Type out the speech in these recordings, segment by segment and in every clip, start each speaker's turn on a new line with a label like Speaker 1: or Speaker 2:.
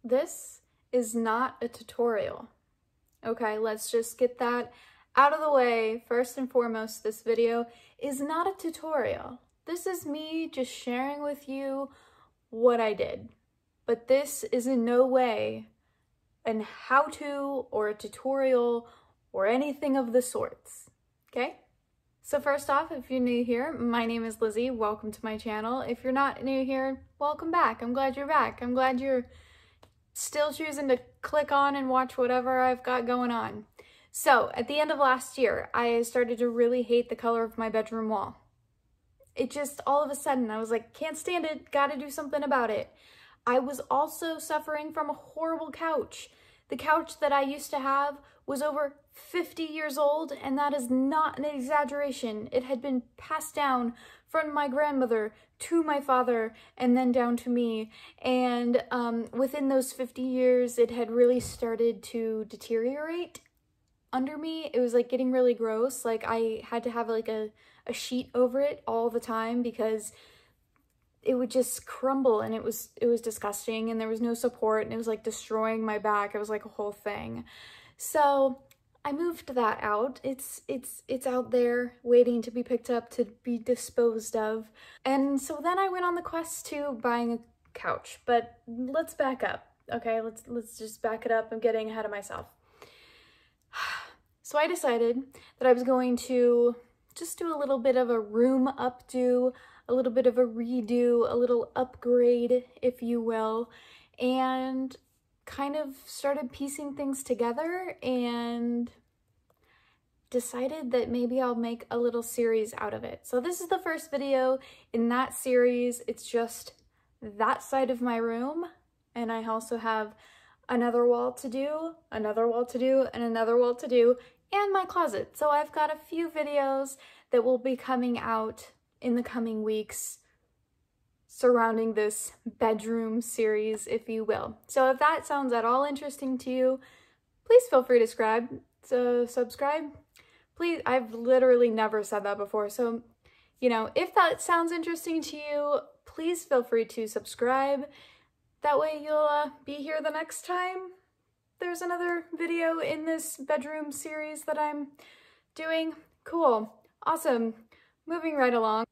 Speaker 1: This is not a tutorial. Okay, let's just get that out of the way. First and foremost, this video is not a tutorial. This is me just sharing with you what I did. But this is in no way an how-to or a tutorial or anything of the sorts, okay? So first off, if you're new here, my name is Lizzie. Welcome to my channel. If you're not new here, welcome back. I'm glad you're back. I'm glad you're still choosing to click on and watch whatever I've got going on. So at the end of last year, I started to really hate the color of my bedroom wall. It just, all of a sudden, I was like, can't stand it, gotta do something about it. I was also suffering from a horrible couch. The couch that I used to have was over 50 years old, and that is not an exaggeration. It had been passed down from my grandmother to my father and then down to me. And within those 50 years, it had really started to deteriorate under me. It was like getting really gross. Like I had to have like a sheet over it all the time because it would just crumble, and it was disgusting, and there was no support, and it was like destroying my back. It was like a whole thing. So I moved that out. It's out there waiting to be picked up, to be disposed of. And so then I went on the quest to buying a couch. But let's back up. Okay, let's just back it up. I'm getting ahead of myself. So I decided that I was going to just do a little bit of a room updo, a little bit of a redo, a little upgrade, if you will, and kind of started piecing things together and decided that maybe I'll make a little series out of it. So this is the first video in that series. It's just that side of my room, and I also have another wall to do, another wall to do, and another wall to do, and my closet. So I've got a few videos that will be coming out in the coming weeks surrounding this bedroom series, if you will. So if that sounds at all interesting to you, please feel free to subscribe. Please, I've literally never said that before. So, you know, if that sounds interesting to you, please feel free to subscribe. That way you'll be here the next time there's another video in this bedroom series that I'm doing. Cool. Awesome. Moving right along.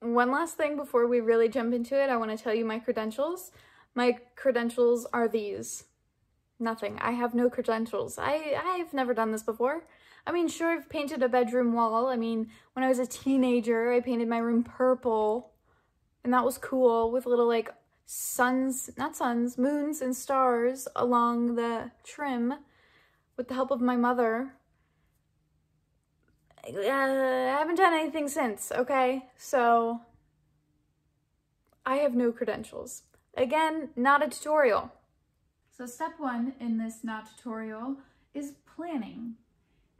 Speaker 1: One last thing before we really jump into it, I want to tell you my credentials. My credentials are these. Nothing. I have no credentials. I've never done this before. I mean, sure, I've painted a bedroom wall. I mean, when I was a teenager, I painted my room purple, and that was cool with little like moons and stars along the trim with the help of my mother. I haven't done anything since, okay? So I have no credentials. Again, not a tutorial. So step one in this not tutorial is planning.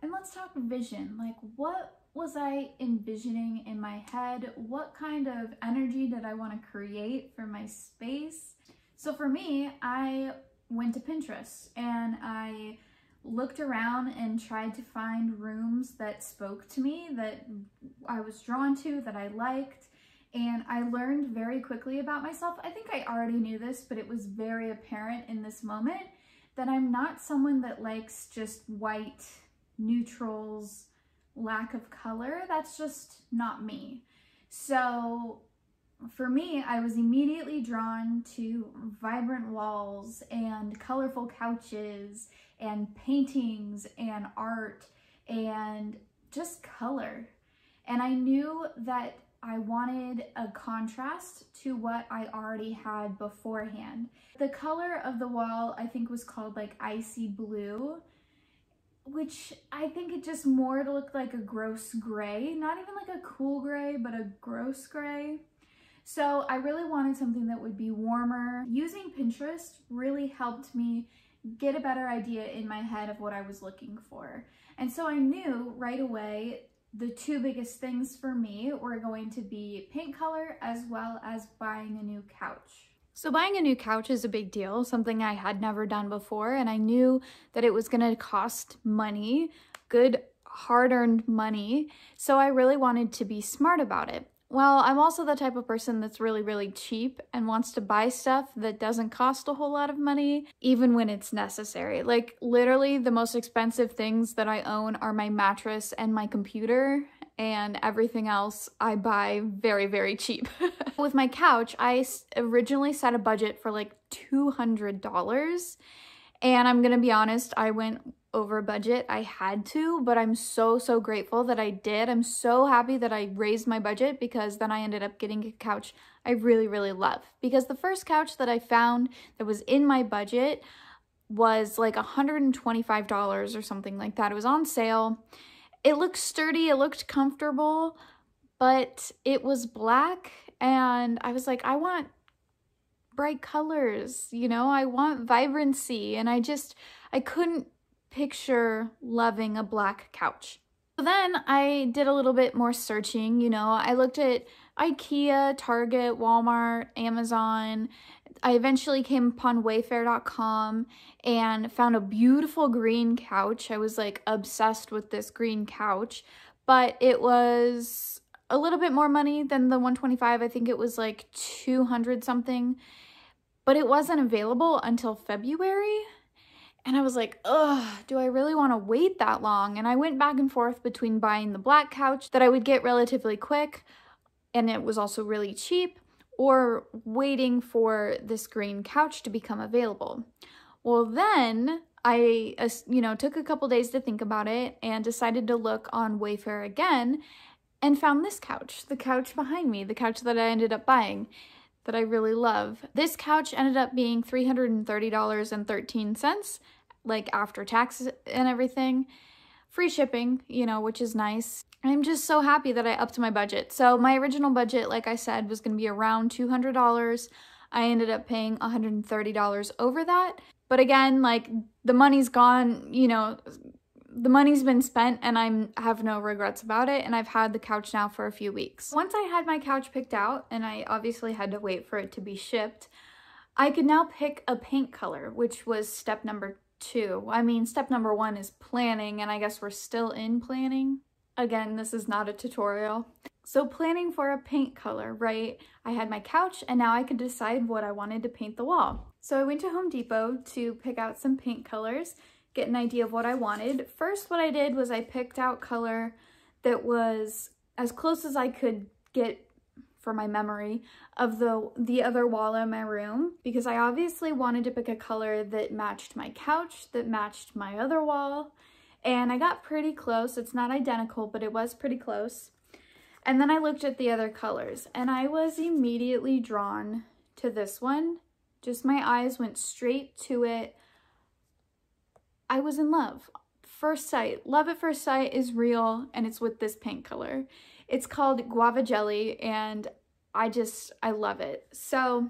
Speaker 1: And let's talk vision. Like, what was I envisioning in my head? What kind of energy did I want to create for my space? So for me, I went to Pinterest and I looked around and tried to find rooms that spoke to me, that I was drawn to, that I liked. And I learned very quickly about myself. I think I already knew this, but it was very apparent in this moment that I'm not someone that likes just white neutrals, lack of color. That's just not me. So for me, I was immediately drawn to vibrant walls and colorful couches and paintings and art and just color. And I knew that I wanted a contrast to what I already had beforehand. The color of the wall, I think, was called like icy blue, which I think it just more looked like a gross gray, not even like a cool gray, but a gross gray. So I really wanted something that would be warmer. Using Pinterest really helped me get a better idea in my head of what I was looking for. And so I knew right away the two biggest things for me were going to be paint color as well as buying a new couch. So buying a new couch is a big deal, something I had never done before, and I knew that it was going to cost money, good hard-earned money, so I really wanted to be smart about it. well, I'm also the type of person that's really, really cheap and wants to buy stuff that doesn't cost a whole lot of money, even when it's necessary. Like, literally, the most expensive things that I own are my mattress and my computer, and everything else I buy very, very cheap. With my couch, I originally set a budget for like $200, and I'm gonna be honest, I went over budget. I had to, but I'm so grateful that I did. I'm so happy that I raised my budget, because then I ended up getting a couch I really, really love. Because the first couch that I found that was in my budget was like $125 or something like that. It was on sale. It looked sturdy, it looked comfortable, but it was black, and I was like, I want bright colors, you know, I want vibrancy, and I couldn't picture loving a black couch. So then I did a little bit more searching, you know, I looked at IKEA, Target, Walmart, Amazon. I eventually came upon Wayfair.com and found a beautiful green couch. I was like obsessed with this green couch, but it was a little bit more money than the $125. I think it was like $200 something, but it wasn't available until February. And I was like, ugh, do I really want to wait that long? And I went back and forth between buying the black couch that I would get relatively quick, and it was also really cheap, or waiting for this green couch to become available. Well, then I, you know, took a couple days to think about it and decided to look on Wayfair again and found this couch, the couch behind me, the couch that I ended up buying, that I really love. This couch ended up being $330.13, like after tax and everything. Free shipping, you know, which is nice. I'm just so happy that I upped my budget. So my original budget, like I said, was going to be around $200. I ended up paying $130 over that. But again, like, the money's gone, you know, the money's been spent, and I have no regrets about it, and I've had the couch now for a few weeks. Once I had my couch picked out, and I obviously had to wait for it to be shipped, I could now pick a paint color, which was step number 2. I mean, step number 1 is planning, and I guess we're still in planning. Again, this is not a tutorial. So planning for a paint color, right? I had my couch, and now I could decide what I wanted to paint the wall. So I went to Home Depot to pick out some paint colors, get an idea of what I wanted. First, what I did was I picked out color that was as close as I could get for my memory of the other wall in my room, because I obviously wanted to pick a color that matched my couch, that matched my other wall, and I got pretty close. It's not identical, but it was pretty close. And then I looked at the other colors, and I was immediately drawn to this one. Just my eyes went straight to it. I was in love. First sight. Love at first sight is real, and it's with this paint color. It's called Guava Jelly, and I love it. So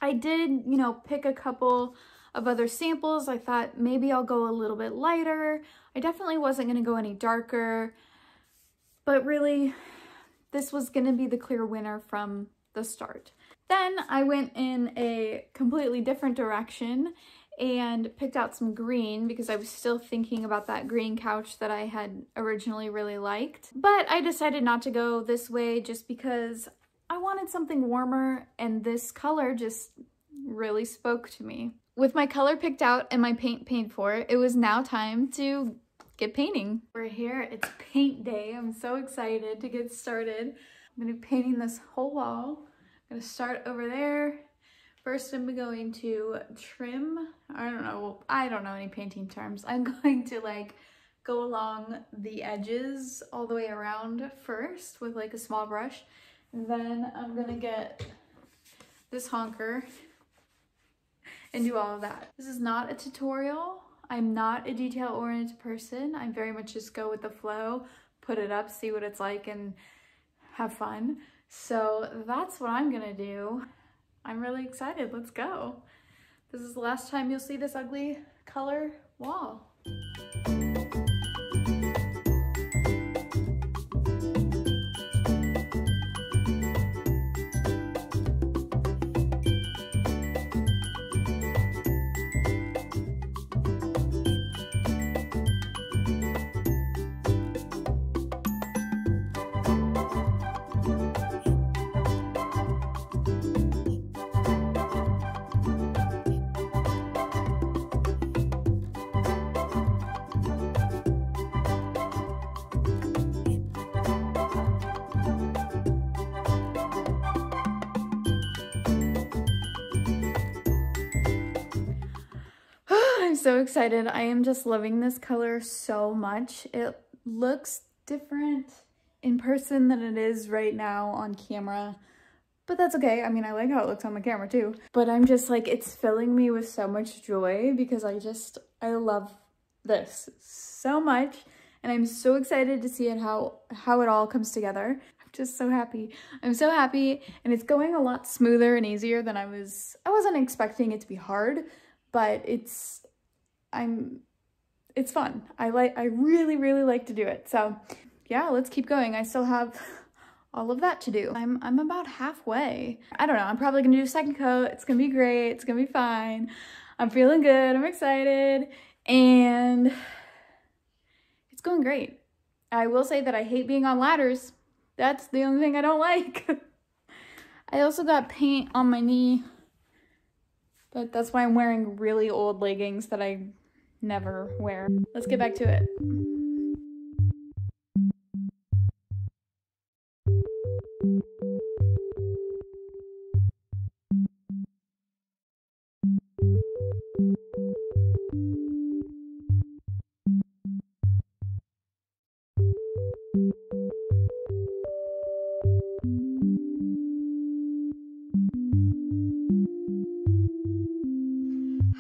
Speaker 1: I did, you know, pick a couple of other samples. I thought maybe I'll go a little bit lighter. I definitely wasn't going to go any darker, but really this was going to be the clear winner from the start. Then I went in a completely different direction and picked out some green, because I was still thinking about that green couch that I had originally really liked. But I decided not to go this way just because I wanted something warmer, and this color just really spoke to me. With my color picked out and my paint paid for, it was now time to get painting. We're here, it's paint day. I'm so excited to get started. I'm gonna be painting this whole wall. I'm gonna start over there. First, I'm going to trim, I don't know any painting terms. I'm going to like go along the edges all the way around first with like a small brush. And then I'm gonna get this honker and do all of that. This is not a tutorial. I'm not a detail-oriented person. I very much just go with the flow, put it up, see what it's like, and have fun. So that's what I'm gonna do. I'm really excited, let's go. This is the last time you'll see this ugly color wall. so excited. I am just loving this color so much. It looks different in person than it is right now on camera, but that's okay. I mean, I like how it looks on the camera too, but I'm just like, it's filling me with so much joy because I love this so much, and I'm so excited to see it how it all comes together. I'm just so happy. I'm so happy, and it's going a lot smoother and easier than I wasn't expecting it to be hard, but it's fun. I really, really like to do it. So yeah, let's keep going. I still have all of that to do. I'm about halfway. I don't know. I'm probably gonna do a second coat. It's gonna be great. It's gonna be fine. I'm feeling good. I'm excited. And it's going great. I will say that I hate being on ladders. That's the only thing I don't like. I also got paint on my knee, but that's why I'm wearing really old leggings that I never wear. Let's get back to it.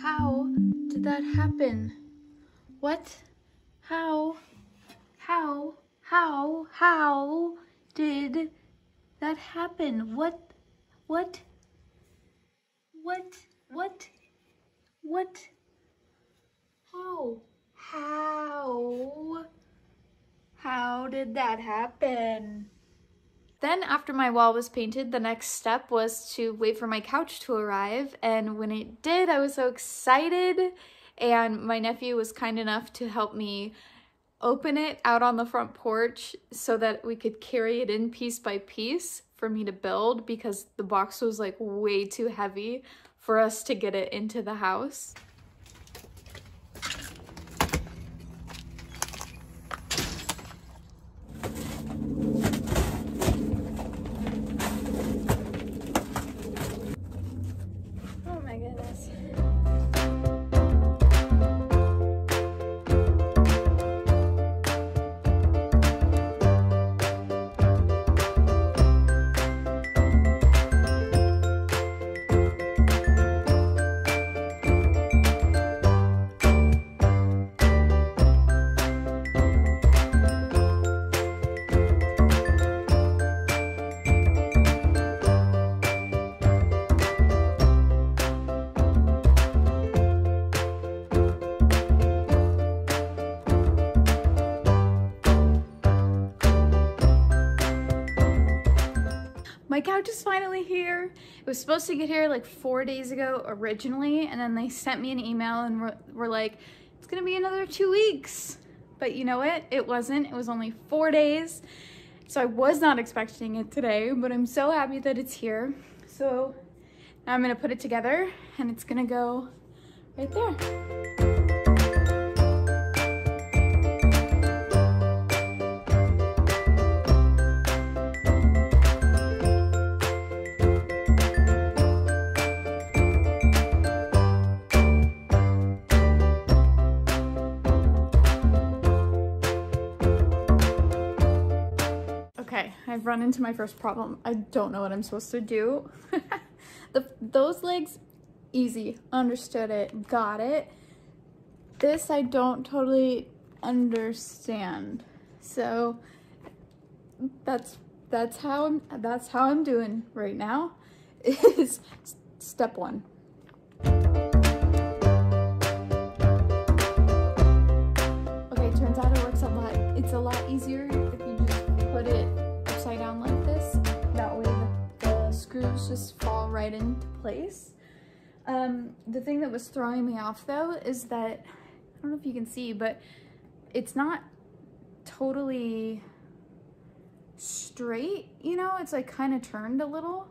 Speaker 1: How did that happen? What? How did that happen? What? How did that happen? Then after my wall was painted, the next step was to wait for my couch to arrive, and when it did, I was so excited, and my nephew was kind enough to help me open it out on the front porch so that we could carry it in piece by piece for me to build, because the box was like way too heavy for us to get it into the house. Oh my goodness. My couch is finally here. It was supposed to get here like 4 days ago originally, and then they sent me an email and were like, it's gonna be another 2 weeks. But you know what? It wasn't. It was only 4 days. So I was not expecting it today, but I'm so happy that it's here. So now I'm gonna put it together and it's gonna go right there. Okay, I've run into my first problem. I don't know what I'm supposed to do. Those legs, easy, understood it, got it. This I don't totally understand. So that's how I'm doing right now. Is step one. Okay, turns out it works a lot. It's a lot easier if you just put it upside down like this. That way the screws just fall right into place. The thing that was throwing me off though is that, I don't know if you can see, but it's not totally straight, you know? It's like kind of turned a little.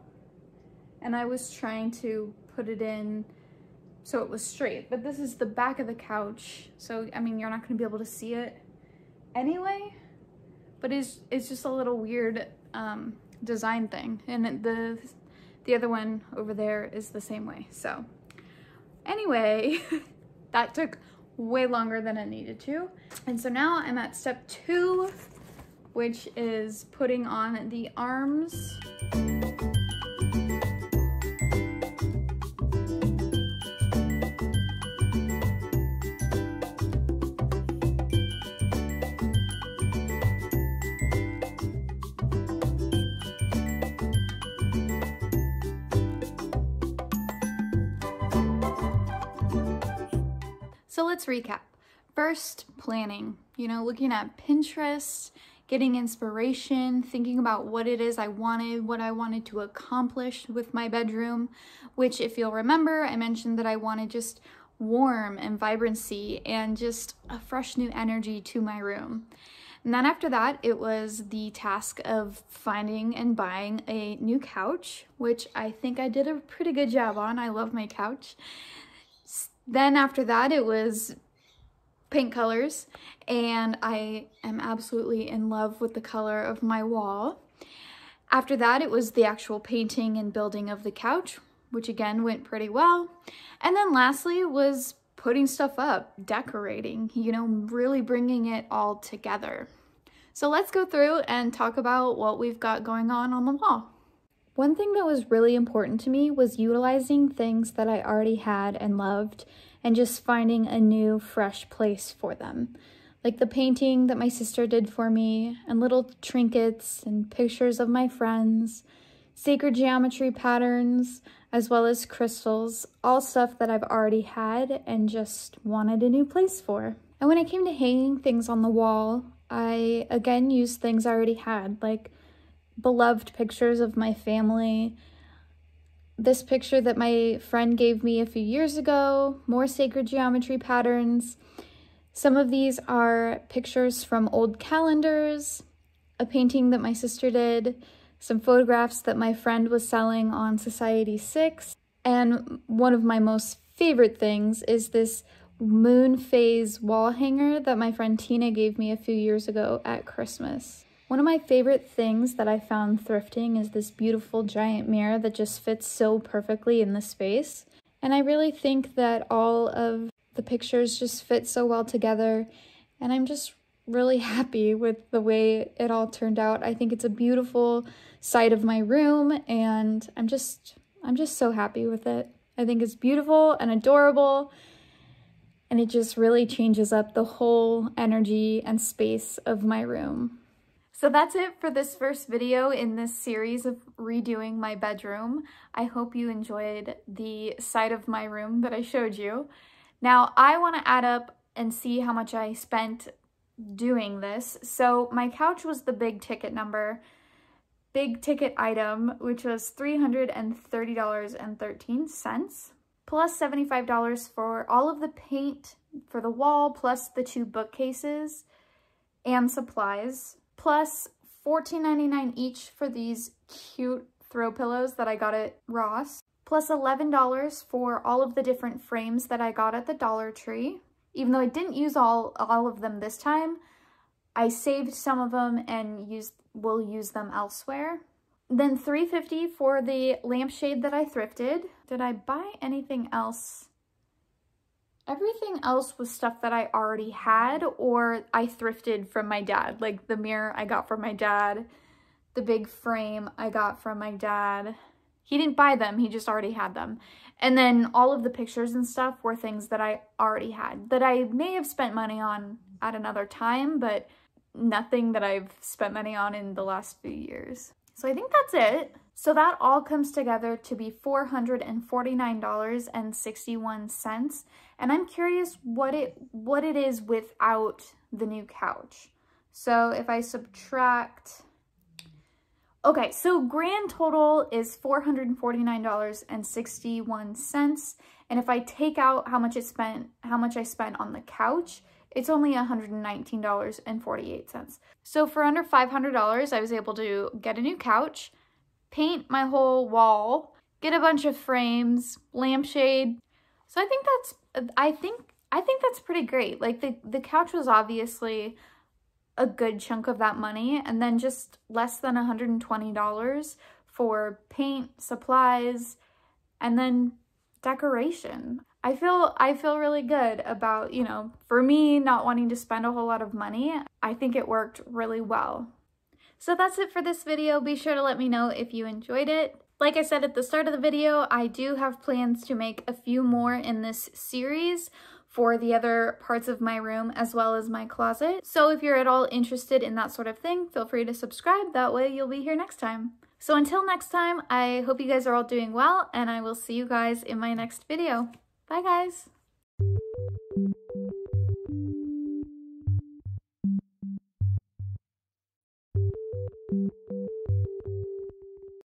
Speaker 1: And I was trying to put it in so it was straight, but this is the back of the couch. So, I mean, you're not gonna be able to see it anyway, but it's just a little weird design thing. And the other one over there is the same way. So anyway, That took way longer than it needed to. And so now I'm at step 2, which is putting on the arms. So let's recap. First, planning, looking at Pinterest, getting inspiration, thinking about what it is I wanted, what I wanted to accomplish with my bedroom, which, if you'll remember, I mentioned that I wanted just warmth and vibrancy and just a fresh new energy to my room. And then after that, it was the task of finding and buying a new couch, which I think I did a pretty good job on. I love my couch. Then after that, it was paint colors, and I am absolutely in love with the color of my wall. After that, it was the actual painting and building of the couch, which again went pretty well. And then lastly was putting stuff up, decorating, really bringing it all together. So let's go through and talk about what we've got going on the wall. One thing that was really important to me was utilizing things that I already had and loved and just finding a new, fresh place for them. Like the painting that my sister did for me, and little trinkets and pictures of my friends, sacred geometry patterns, as well as crystals, all stuff that I've already had and just wanted a new place for. And when it came to hanging things on the wall, I again used things I already had, like beloved pictures of my family, this picture that my friend gave me a few years ago, more sacred geometry patterns. Some of these are pictures from old calendars, a painting that my sister did, some photographs that my friend was selling on Society 6, and one of my most favorite things is this moon phase wall hanger that my friend Tina gave me a few years ago at Christmas. One of my favorite things that I found thrifting is this beautiful giant mirror that just fits so perfectly in the space. And I really think that all of the pictures just fit so well together, and I'm just really happy with the way it all turned out. I think it's a beautiful side of my room, and I'm just so happy with it. I think it's beautiful and adorable, and it just really changes up the whole energy and space of my room. So that's it for this first video in this series of redoing my bedroom. I hope you enjoyed the side of my room that I showed you. Now I want to add up and see how much I spent doing this. So my couch was the big ticket item, which was $330.13, plus $75 for all of the paint for the wall, plus the 2 bookcases and supplies, plus $14.99 each for these cute throw pillows that I got at Ross, plus $11 for all of the different frames that I got at the Dollar Tree. Even though I didn't use all of them this time, I saved some of them and will use them elsewhere. Then $3.50 for the lampshade that I thrifted. Did I buy anything else? Everything else was stuff that I already had or I thrifted from my dad. Like the mirror I got from my dad, the big frame I got from my dad. He didn't buy them, he just already had them. And then all of the pictures and stuff were things that I already had, that I may have spent money on at another time, but nothing that I've spent money on in the last few years. So I think that's it. So that all comes together to be $449.61. And I'm curious what it is without the new couch. So if I subtract, okay, so grand total is $449.61. And if I take out how much I spent on the couch, it's only $119.48. So for under $500, I was able to get a new couch, paint my whole wall, get a bunch of frames, lampshade. So I think that's pretty great. Like the couch was obviously a good chunk of that money, and then just less than $120 for paint, supplies, and then decoration. I feel really good about, you know, for me not wanting to spend a whole lot of money. I think it worked really well. So that's it for this video. Be sure to let me know if you enjoyed it. Like I said at the start of the video, I do have plans to make a few more in this series for the other parts of my room as well as my closet. So if you're at all interested in that sort of thing, feel free to subscribe. That way you'll be here next time. So until next time, I hope you guys are all doing well, and I will see you guys in my next video. Bye guys!